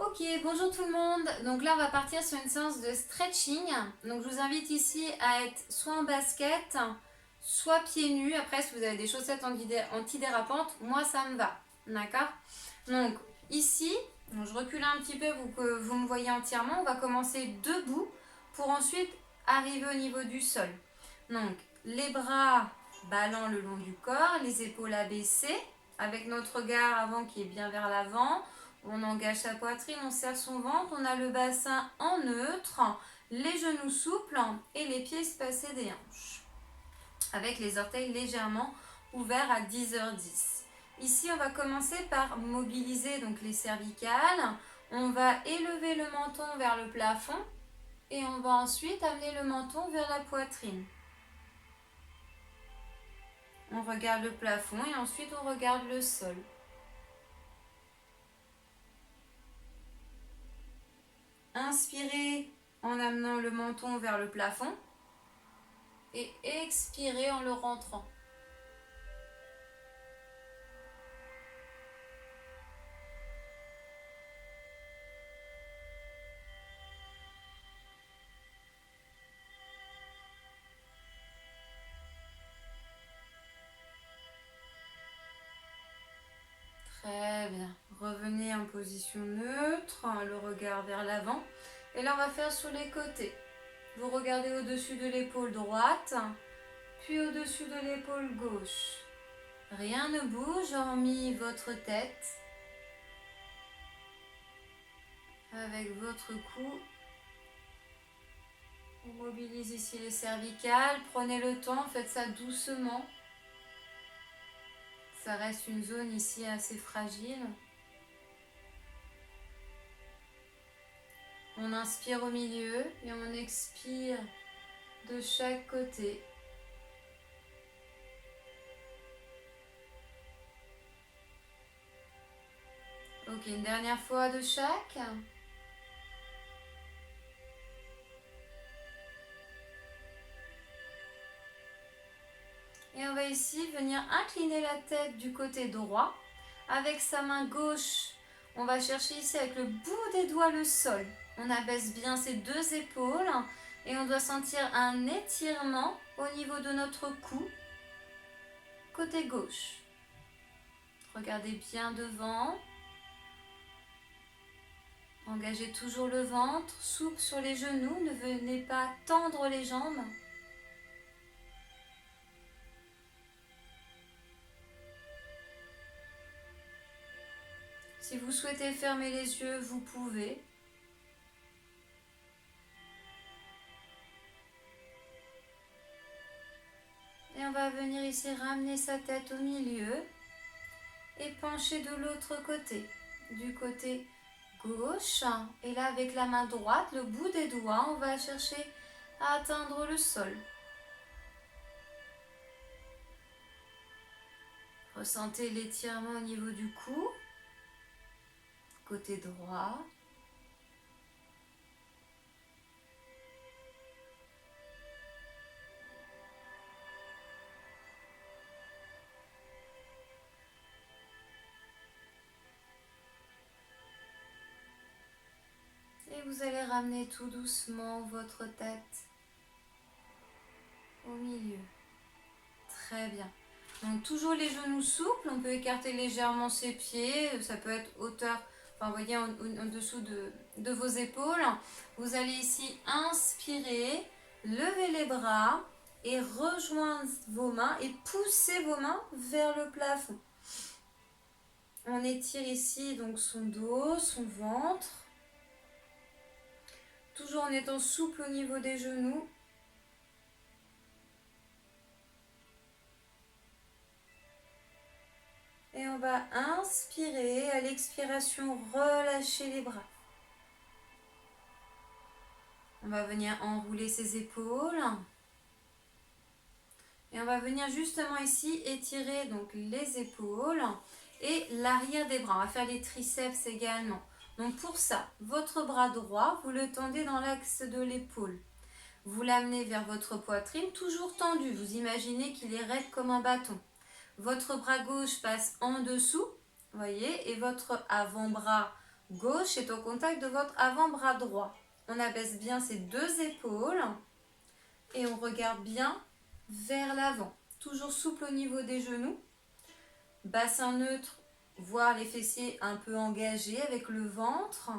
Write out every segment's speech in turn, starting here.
Ok, bonjour tout le monde. Donc là, on va partir sur une séance de stretching. Donc je vous invite ici à être soit en basket, soit pieds nus. Après, si vous avez des chaussettes antidérapantes, moi ça me va. D'accord? Donc ici, je recule un petit peu pour que vous me voyez entièrement. On va commencer debout pour ensuite arriver au niveau du sol. Donc les bras ballants le long du corps, les épaules abaissées, avec notre regard avant qui est bien vers l'avant. On engage sa poitrine, on serre son ventre, on a le bassin en neutre, les genoux souples et les pieds espacés des hanches, avec les orteils légèrement ouverts à 10h10. Ici, on va commencer par mobiliser donc les cervicales. On va élever le menton vers le plafond et on va ensuite amener le menton vers la poitrine. On regarde le plafond et ensuite on regarde le sol. Inspirez en amenant le menton vers le plafond et expirez en le rentrant. Très bien. Revenez en position neutre, le regard vers l'avant. Et là, on va faire sur les côtés. Vous regardez au-dessus de l'épaule droite, puis au-dessus de l'épaule gauche. Rien ne bouge hormis votre tête. Avec votre cou, on mobilise ici les cervicales. Prenez le temps, faites ça doucement. Ça reste une zone ici assez fragile. On inspire au milieu et on expire de chaque côté. Ok, une dernière fois de chaque. Et on va ici venir incliner la tête du côté droit. Avec sa main gauche, on va chercher ici avec le bout des doigts le sol. On abaisse bien ses deux épaules et on doit sentir un étirement au niveau de notre cou, côté gauche. Regardez bien devant. Engagez toujours le ventre, souple sur les genoux, ne venez pas tendre les jambes. Si vous souhaitez fermer les yeux, vous pouvez. Et on va venir ici ramener sa tête au milieu et pencher de l'autre côté, du côté gauche. Et là, avec la main droite, le bout des doigts, on va chercher à atteindre le sol. Ressentez l'étirement au niveau du cou, côté droit. Et vous allez ramener tout doucement votre tête au milieu. Très bien. Donc toujours les genoux souples, on peut écarter légèrement ses pieds, ça peut être hauteur, enfin vous voyez en dessous de vos épaules. Vous allez ici inspirer, lever les bras et rejoindre vos mains et pousser vos mains vers le plafond. On étire ici donc son dos, son ventre, toujours en étant souple au niveau des genoux. Et on va inspirer, à l'expiration, relâcher les bras. On va venir enrouler ses épaules. Et on va venir justement ici étirer donc les épaules et l'arrière des bras. On va faire les triceps également. Donc pour ça, votre bras droit, vous le tendez dans l'axe de l'épaule. Vous l'amenez vers votre poitrine, toujours tendu. Vous imaginez qu'il est raide comme un bâton. Votre bras gauche passe en dessous, voyez, et votre avant-bras gauche est au contact de votre avant-bras droit. On abaisse bien ses deux épaules et on regarde bien vers l'avant. Toujours souple au niveau des genoux. Bassin neutre, voire les fessiers un peu engagés avec le ventre.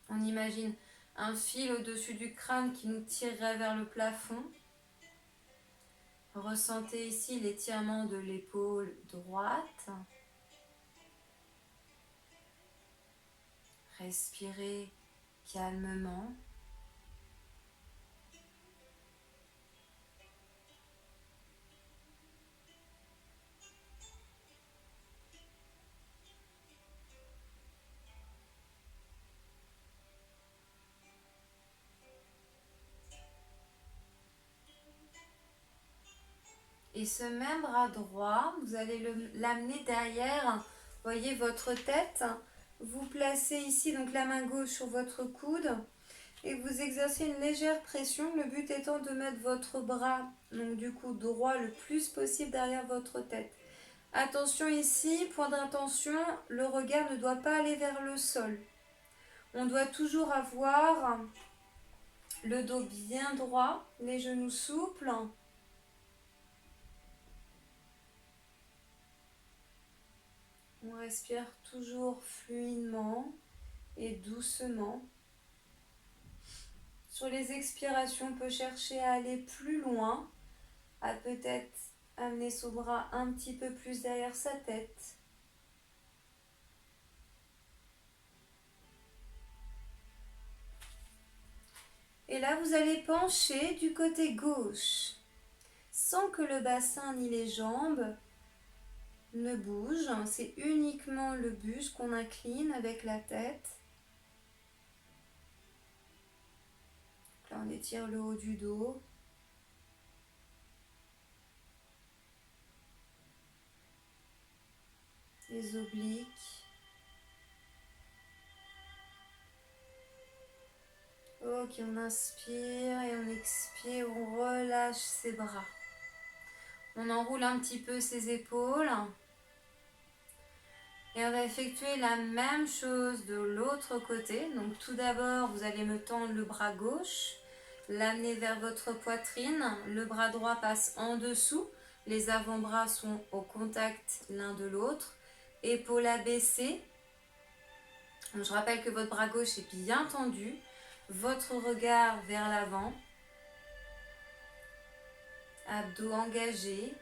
On imagine un fil au-dessus du crâne qui nous tirerait vers le plafond. Ressentez ici l'étirement de l'épaule droite. Respirez calmement. Et ce même bras droit, vous allez l'amener derrière. Voyez votre tête. Vous placez ici donc la main gauche sur votre coude et vous exercez une légère pression. Le but étant de mettre votre bras, donc du coup droit, le plus possible derrière votre tête. Attention ici, point d'attention, le regard ne doit pas aller vers le sol. On doit toujours avoir le dos bien droit, les genoux souples. On respire toujours fluidement et doucement. Sur les expirations, on peut chercher à aller plus loin, à peut-être amener son bras un petit peu plus derrière sa tête. Et là, vous allez pencher du côté gauche, sans que le bassin ni les jambes ne bougent. C'est uniquement le buste qu'on incline avec la tête. Là, on étire le haut du dos. Les obliques. Ok, on inspire et on expire, on relâche ses bras. On enroule un petit peu ses épaules. Et on va effectuer la même chose de l'autre côté. Donc tout d'abord, vous allez me tendre le bras gauche, l'amener vers votre poitrine. Le bras droit passe en dessous. Les avant-bras sont au contact l'un de l'autre. Épaules abaissées. Je rappelle que votre bras gauche est bien tendu. Votre regard vers l'avant. Abdos engagés.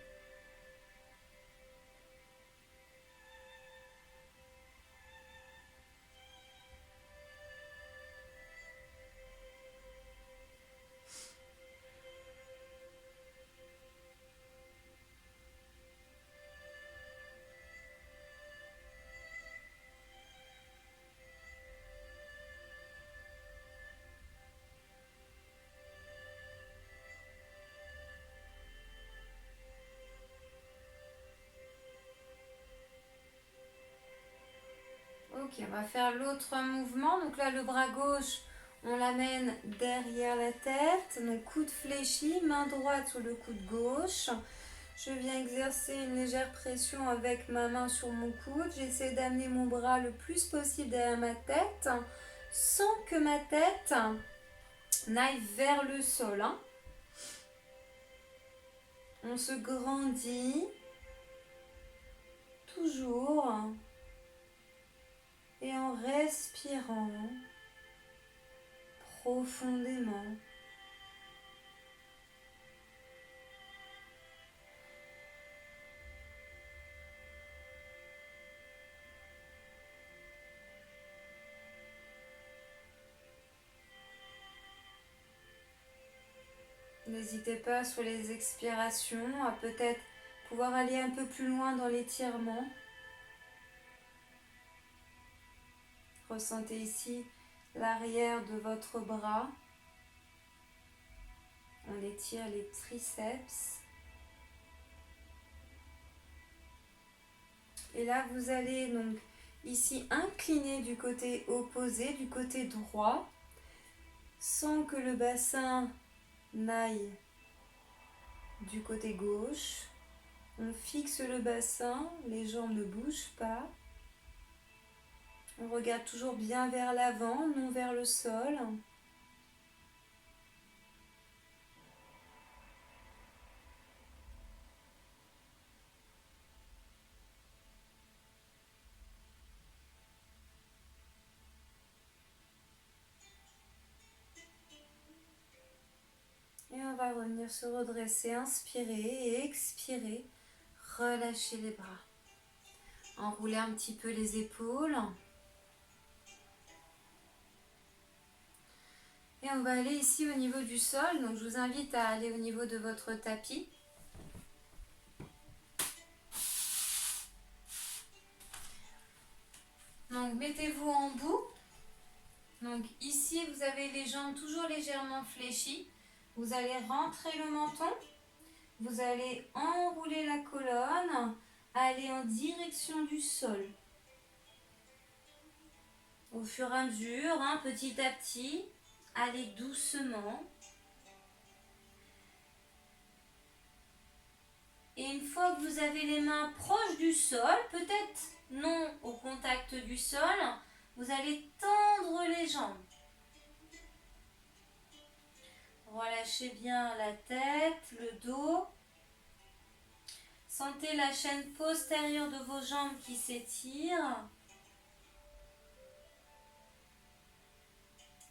Ok, on va faire l'autre mouvement. Donc là, le bras gauche, on l'amène derrière la tête. Donc coude fléchi, main droite sur le coude gauche. Je viens exercer une légère pression avec ma main sur mon coude. J'essaie d'amener mon bras le plus possible derrière ma tête sans que ma tête n'aille vers le sol. On se grandit toujours et en respirant profondément. N'hésitez pas sur les expirations à peut-être pouvoir aller un peu plus loin dans l'étirement. Ressentez ici l'arrière de votre bras. On étire les triceps. Et là, vous allez donc ici incliner du côté opposé, du côté droit, sans que le bassin n'aille du côté gauche. On fixe le bassin, les jambes ne bougent pas. On regarde toujours bien vers l'avant, non vers le sol. Et on va revenir se redresser, inspirer et expirer. Relâchez les bras. Enroulez un petit peu les épaules. Et on va aller ici au niveau du sol. Donc je vous invite à aller au niveau de votre tapis. Donc mettez-vous en bout. Donc ici vous avez les jambes toujours légèrement fléchies. Vous allez rentrer le menton. Vous allez enrouler la colonne. Aller en direction du sol. Au fur et à mesure, petit à petit, allez doucement. Et une fois que vous avez les mains proches du sol, peut-être non au contact du sol, vous allez tendre les jambes. Relâchez bien la tête, le dos. Sentez la chaîne postérieure de vos jambes qui s'étire.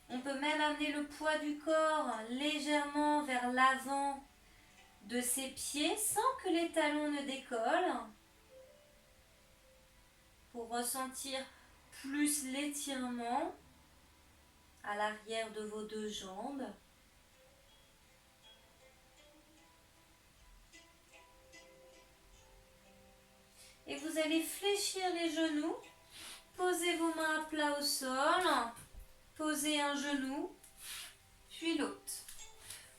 On peut même amener le poids du corps légèrement vers l'avant de ses pieds sans que les talons ne décollent. Pour ressentir plus l'étirement à l'arrière de vos deux jambes. Et vous allez fléchir les genoux, posez vos mains à plat au sol, posez un genou, puis l'autre.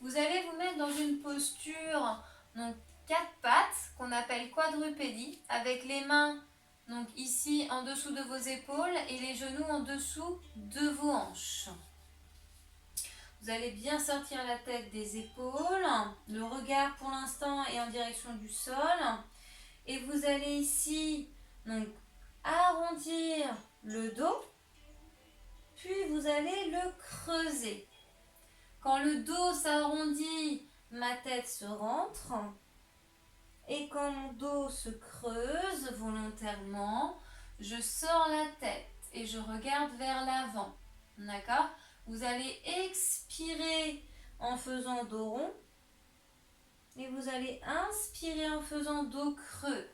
Vous allez vous mettre dans une posture, donc 4 pattes, qu'on appelle quadrupédie, avec les mains donc ici en dessous de vos épaules et les genoux en dessous de vos hanches. Vous allez bien sortir la tête des épaules, le regard pour l'instant est en direction du sol. Et vous allez ici donc arrondir le dos, puis vous allez le creuser. Quand le dos s'arrondit, ma tête se rentre. Et quand mon dos se creuse volontairement, je sors la tête et je regarde vers l'avant. D'accord ? Vous allez expirer en faisant dos rond. Et vous allez inspirer en faisant dos creux.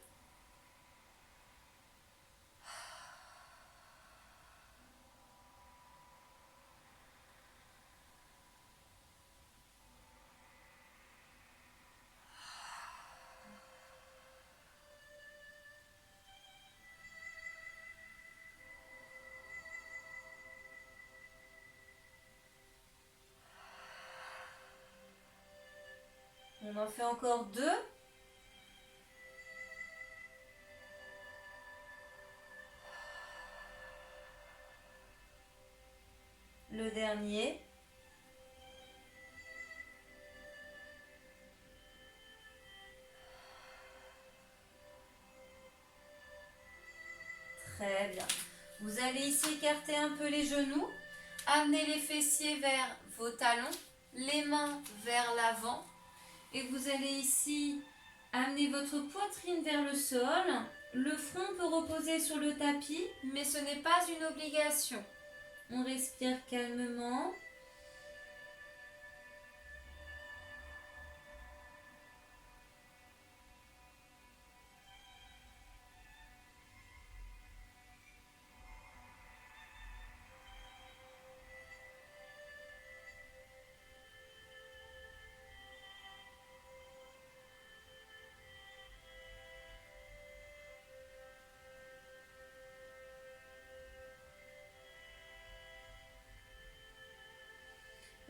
On en fait encore 2. Le dernier. Très bien. Vous allez ici écarter un peu les genoux. Amenez les fessiers vers vos talons. Les mains vers l'avant. Et vous allez ici amener votre poitrine vers le sol. Le front peut reposer sur le tapis, mais ce n'est pas une obligation. On respire calmement.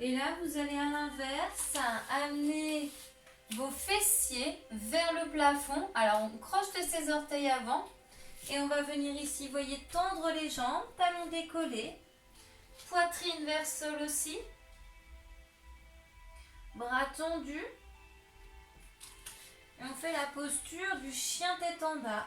Et là, vous allez à l'inverse amener vos fessiers vers le plafond. Alors, on croche ses orteils avant. Et on va venir ici, vous voyez, tendre les jambes, talons décollés. Poitrine vers sol aussi. Bras tendus. Et on fait la posture du chien tête en bas.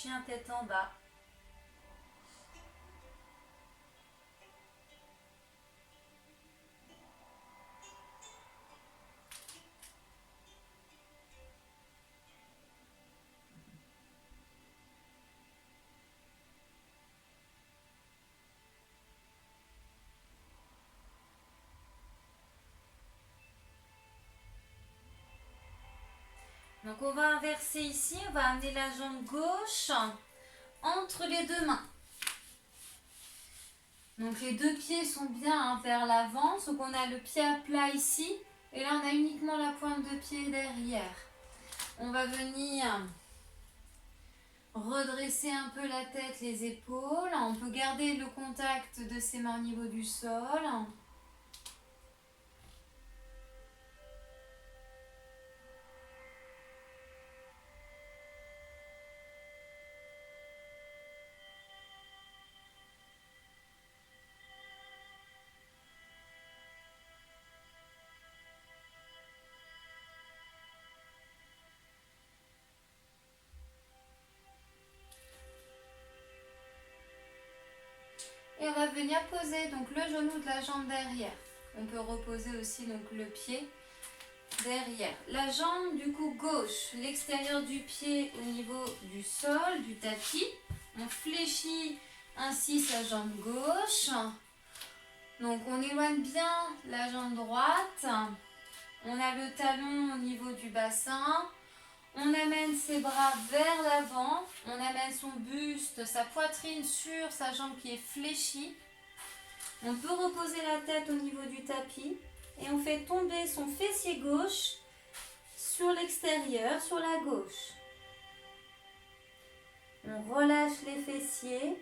chien tête en bas. Donc on va inverser ici, on va amener la jambe gauche entre les deux mains. Donc les deux pieds sont bien vers l'avant, sauf qu'on a le pied à plat ici, et là on a uniquement la pointe de pied derrière. On va venir redresser un peu la tête, les épaules. On peut garder le contact de ses mains au niveau du sol. Et on va venir poser donc le genou de la jambe derrière. On peut reposer aussi donc le pied derrière. La jambe du coup gauche, l'extérieur du pied au niveau du sol, du tapis. On fléchit ainsi sa jambe gauche. Donc on éloigne bien la jambe droite. On a le talon au niveau du bassin. On amène ses bras vers l'avant, on amène son buste, sa poitrine sur sa jambe qui est fléchie. On peut reposer la tête au niveau du tapis et on fait tomber son fessier gauche sur l'extérieur, sur la gauche. On relâche les fessiers.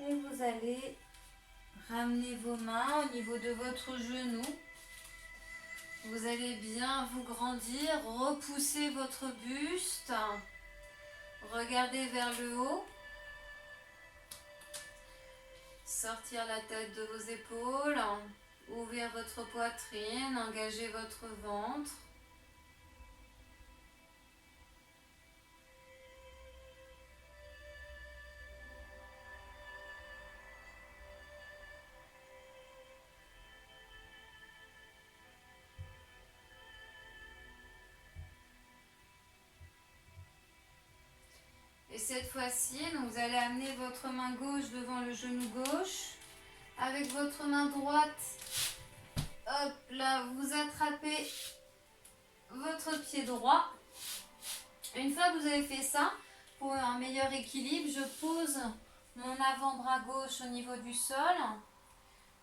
Et vous allez ramener vos mains au niveau de votre genou. Vous allez bien vous grandir, repousser votre buste. Regardez vers le haut. Sortir la tête de vos épaules. Ouvrir votre poitrine, engager votre ventre. Et cette fois-ci, vous allez amener votre main gauche devant le genou gauche. Avec votre main droite, hop là, vous attrapez votre pied droit. Une fois que vous avez fait ça, pour un meilleur équilibre, je pose mon avant-bras gauche au niveau du sol.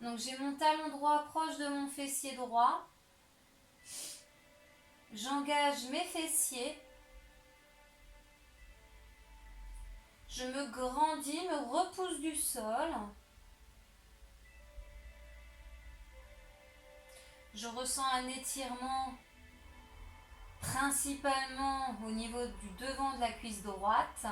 Donc j'ai mon talon droit proche de mon fessier droit. J'engage mes fessiers. Je me grandis, me repousse du sol. Je ressens un étirement principalement au niveau du devant de la cuisse droite.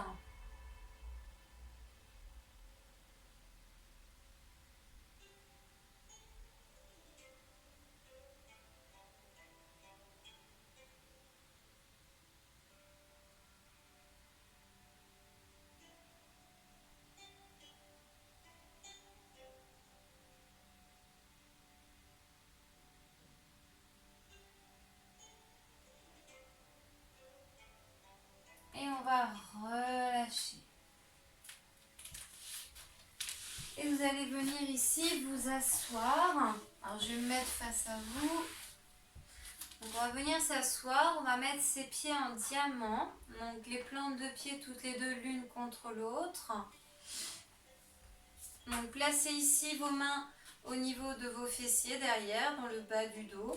Et on va relâcher. Et vous allez venir ici vous asseoir. Alors je vais me mettre face à vous. Donc on va venir s'asseoir, on va mettre ses pieds en diamant, donc les plantes de pied toutes les deux l'une contre l'autre. Donc placez ici vos mains au niveau de vos fessiers derrière, dans le bas du dos.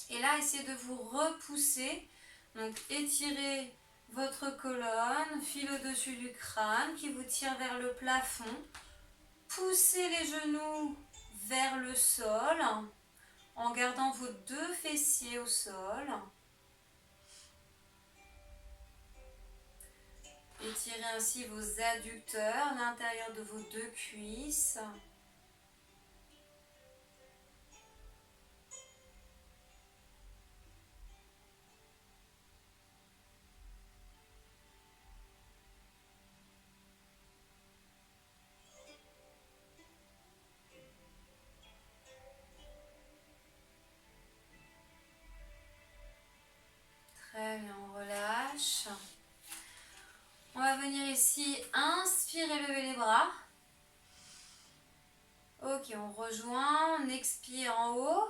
Et là, essayez de vous repousser, donc étirez votre colonne, fil au-dessus du crâne qui vous tire vers le plafond. Poussez les genoux vers le sol en gardant vos deux fessiers au sol. Étirez ainsi vos adducteurs, l'intérieur de vos deux cuisses. Très bien, on relâche. On va venir ici, inspirez, levez les bras. Ok, on rejoint, on expire en haut.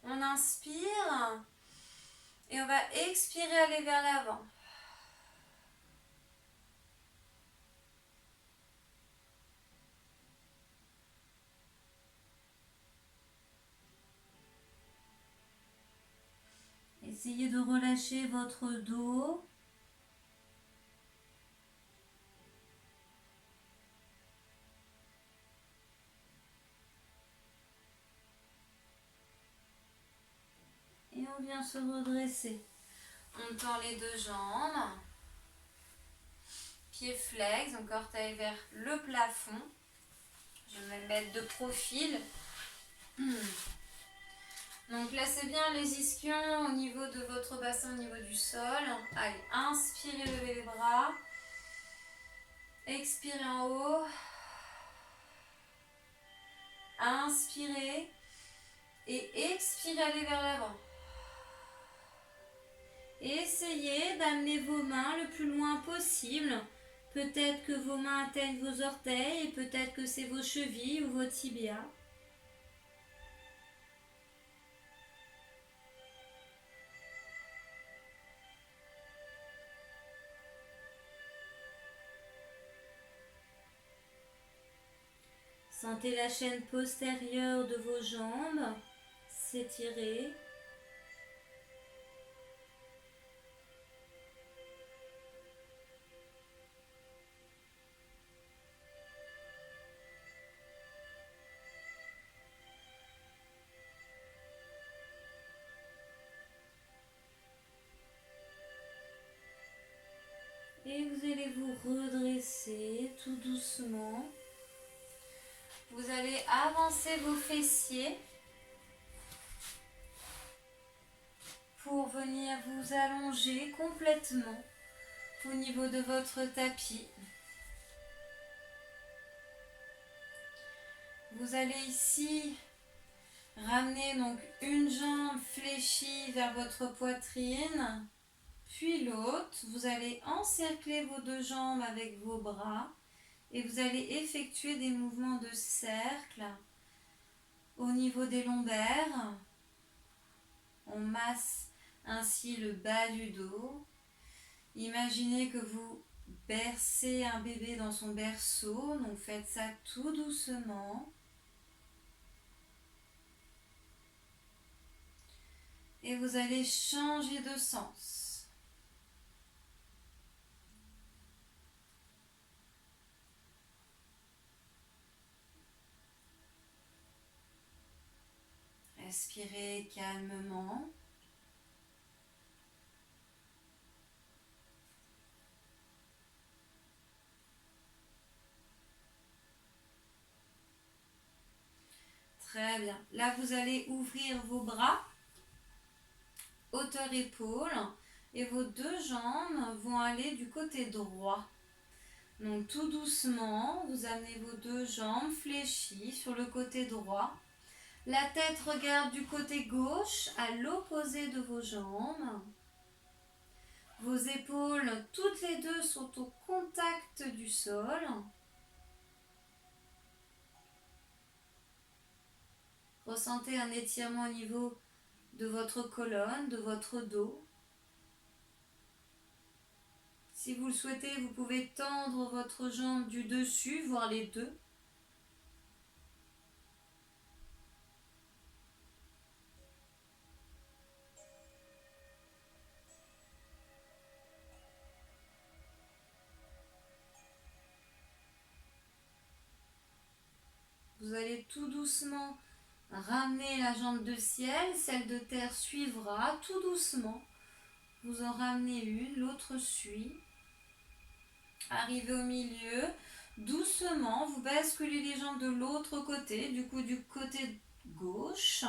On inspire et on va expirer, aller vers l'avant. Essayez de relâcher votre dos. Et on vient se redresser. On tend les deux jambes. Pieds flex, donc orteil vers le plafond. Je vais me mettre de profil. Donc placez bien les ischions au niveau de votre bassin, au niveau du sol. Allez, inspirez, levez les bras. Expirez en haut. Inspirez. Et expirez, allez vers l'avant. Essayez d'amener vos mains le plus loin possible. Peut-être que vos mains atteignent vos orteils et peut-être que c'est vos chevilles ou vos tibias. Sentez la chaîne postérieure de vos jambes s'étirer. Et vous allez vous redresser tout doucement. Vous allez avancer vos fessiers pour venir vous allonger complètement au niveau de votre tapis. Vous allez ici ramener donc une jambe fléchie vers votre poitrine, puis l'autre. Vous allez encercler vos deux jambes avec vos bras et vous allez effectuer des mouvements de cercle au niveau des lombaires. On masse ainsi le bas du dos. Imaginez que vous bercez un bébé dans son berceau, donc faites ça tout doucement. Et vous allez changer de sens. Respirez calmement. Très bien. Là, vous allez ouvrir vos bras, hauteur épaule, et vos deux jambes vont aller du côté droit. Donc tout doucement, vous amenez vos deux jambes fléchies sur le côté droit. La tête regarde du côté gauche, à l'opposé de vos jambes. Vos épaules, toutes les deux, sont au contact du sol. Ressentez un étirement au niveau de votre colonne, de votre dos. Si vous le souhaitez, vous pouvez tendre votre jambe du dessus, voire les deux. Vous allez tout doucement ramener la jambe de ciel, celle de terre suivra, tout doucement. Vous en ramenez une, l'autre suit. Arrivez au milieu, doucement, vous basculez les jambes de l'autre côté, du coup du côté gauche,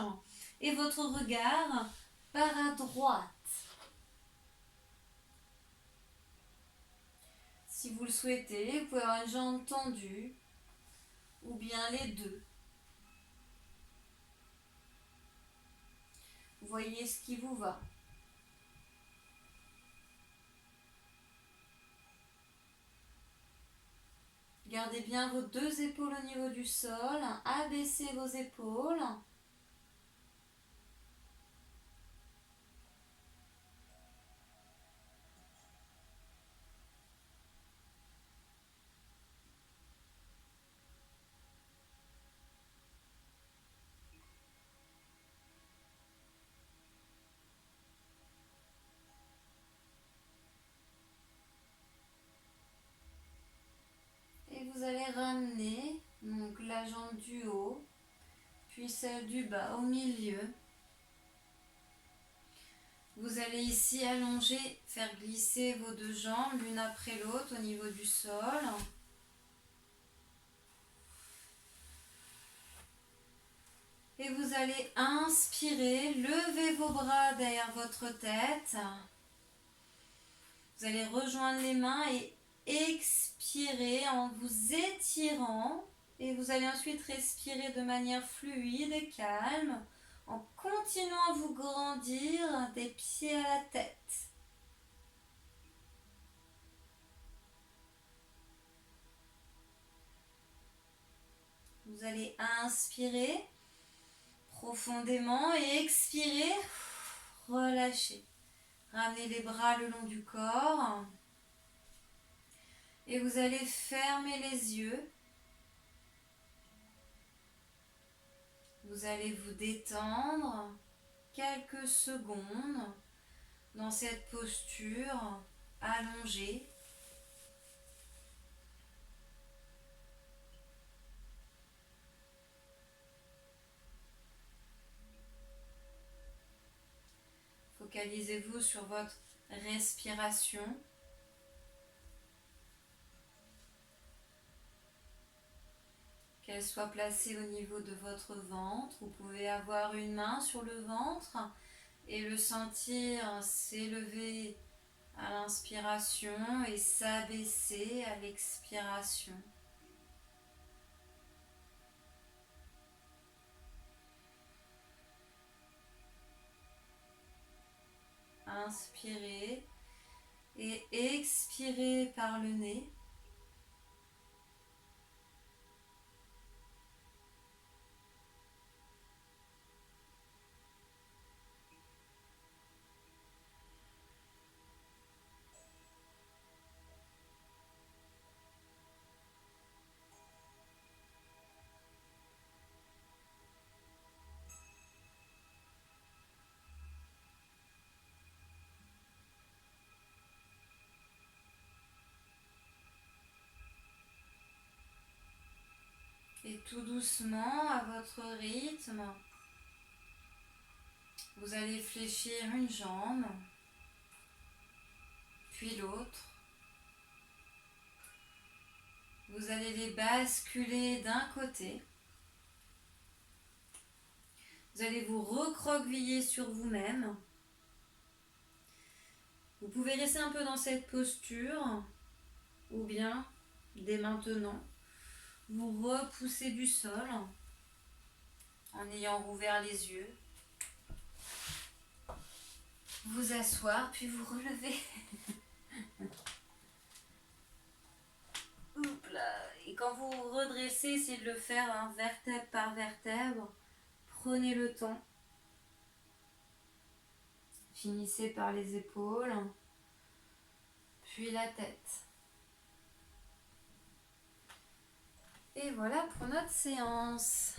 et votre regard part à droite. Si vous le souhaitez, vous pouvez avoir une jambe tendue, ou bien les deux. Vous voyez ce qui vous va. Gardez bien vos deux épaules au niveau du sol, abaissez vos épaules. Et vous allez ramener donc, la jambe du haut, puis celle du bas au milieu. Vous allez ici allonger, faire glisser vos deux jambes l'une après l'autre au niveau du sol. Et vous allez inspirer, lever vos bras derrière votre tête. Vous allez rejoindre les mains et expirer en vous étirant. Et vous allez ensuite respirer de manière fluide et calme en continuant à vous grandir des pieds à la tête. Vous allez inspirer profondément et expirer, relâchez. Ramenez les bras le long du corps et vous allez fermer les yeux. Vous allez vous détendre quelques secondes dans cette posture allongée. Focalisez-vous sur votre respiration. Qu'elle soit placée au niveau de votre ventre. Vous pouvez avoir une main sur le ventre et le sentir s'élever à l'inspiration et s'abaisser à l'expiration. Inspirez et expirez par le nez. Et tout doucement, à votre rythme, vous allez fléchir une jambe, puis l'autre. Vous allez les basculer d'un côté. Vous allez vous recroqueviller sur vous-même. Vous pouvez rester un peu dans cette posture, ou bien, dès maintenant, vous repoussez du sol en ayant rouvert les yeux. Vous asseoir, puis vous relever. Et quand vous vous redressez, essayez de le faire vertèbre par vertèbre. Prenez le temps. Finissez par les épaules, puis la tête. Et voilà pour notre séance.